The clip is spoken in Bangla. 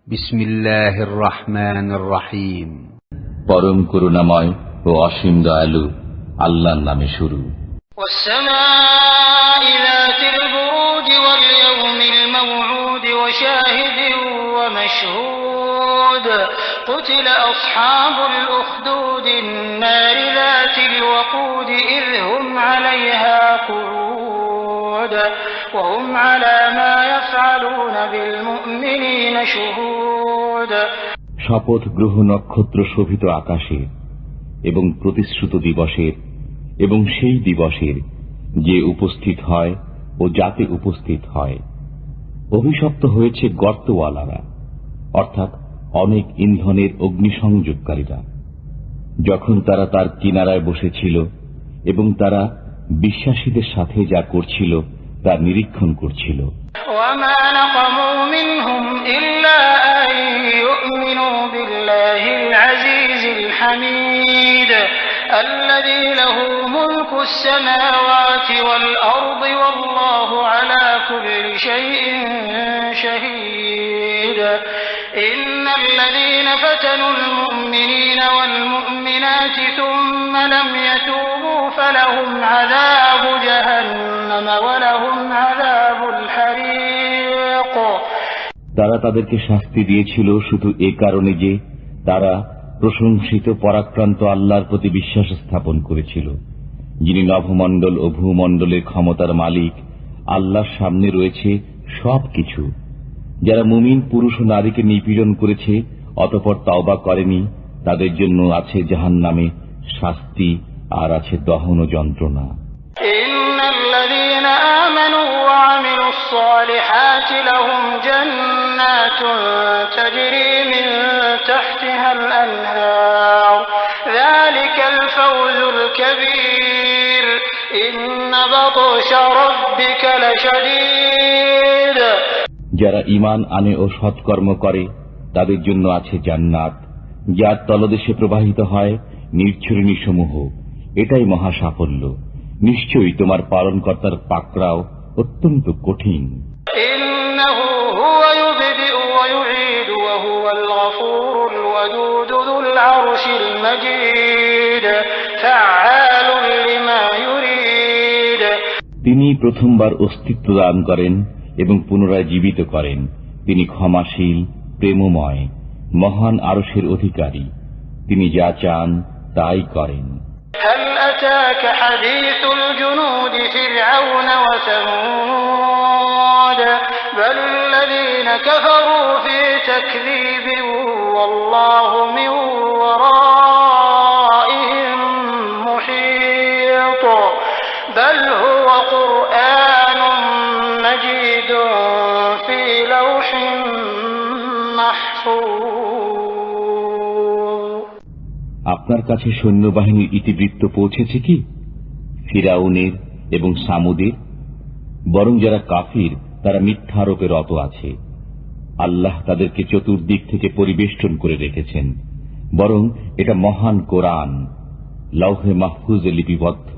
বিসমিল্লাহির রহমানির রহিম। পরম করুণাময় ও অসীম দয়ালু আল্লাহর নামে শুরু। والسماء ذات البروج واليوم الموعود وشاهد ومشهود قتل أصحاب الأخدود النار ذات الوقود إذ هم عليها قعود وهم على ما يفعلون بالمؤمنين شهود। শপথ গ্রহ নক্ষত্র শোভিত আকাশের এবং প্রতিশ্রুত দিবসের এবং সেই দিবসের যে উপস্থিত হয় ও যাতে উপস্থিত হয়। অভিশপ্ত হয়েছে গর্তওয়ালারা, অর্থাৎ অনেক ইন্ধনের অগ্নিসংযোগকারীরা, যখন তারা তার কিনারায় বসেছিল এবং তারা বিশ্বাসীদের সাথে যা করছিল তা নিরীক্ষণ করছিল। وما نقموا منهم إلا أن يؤمنوا بالله العزيز الحميد الذي له ملك السماوات والأرض والله على كل شيء شهيد إن الذين فتنوا المؤمنين والمؤمنات ثم لم يتوبوا فلهم عذاب جهنم ولهم عذاب الحريق। তারা তাদেরকে শাস্তি দিয়েছিল শুধু এ কারণে যে তারা প্রশংসিত পরাক্রান্ত আল্লাহর প্রতি বিশ্বাস স্থাপন করেছিল, যিনি নভমণ্ডল ও ভূমণ্ডলের ক্ষমতার মালিক। আল্লাহর সামনে রয়েছে সবকিছু। যারা মুমিন পুরুষ ও নারীকে নিপীড়ন করেছে অতঃপর তওবা করেনি, তাদের জন্য আছে জাহান্নামে শাস্তি আর আছে দহন ও যন্ত্রণা। ইন্নাল্লাযীনা আমানু ওয়া আমিলুস সালিহাতি লাহুম জান্নাতুন তাজরি মিন তাহতিহাল আনহার যালিকাল ফাওজুল কাবীর ইন্না বাতশা রাব্বিকা লাশাদীদ। যারা ঈমান আনে ও সৎকর্ম করে তাদের জন্য আছে জান্নাত, যার তলদেশে প্রবাহিত হয় নির্ঝরণী সমূহ। এটাই মহা সাফল্য। নিশ্চয়ই তোমার পালনকর্তার পাকড়াও অত্যন্ত কঠিন। ইন্নাহু হুয়া ইউবদিউ ওয়া ইউঈদু ওয়া হুয়াল গফুরুল ওয়াদুদ যুল আরশিল মাজিদ ফাআলুন লিমা ইউরিদ। তিনি প্রথমবার অস্তিত্ব দান করেন এবং পুনরায় জীবিত করেন। তিনি ক্ষমাশীল, প্রেমময়, মহান আরশের অধিকারী। তিনি যা চান তাই করেন। هل أتاك حديث الجنود فرعون وثمود بل الذين كفروا في تكذيب والله من ورائهم محيط بل هو قرآن مجيد في لوح محفوظ। আপনার কাছে সৈন্যবাহিনীর ইতিবৃত্ত পৌঁছেছে কি ফিরাউনের এবং সামুদের? বরং যারা কাফির তারা মিথ্যারোপে রত আছে। আল্লাহ তাদেরকে চতুর্দিক থেকে পরিবেষ্টন করে রেখেছেন। বরং এটা মহান কোরআন, লৌহে মাহফুজে লিপিবদ্ধ।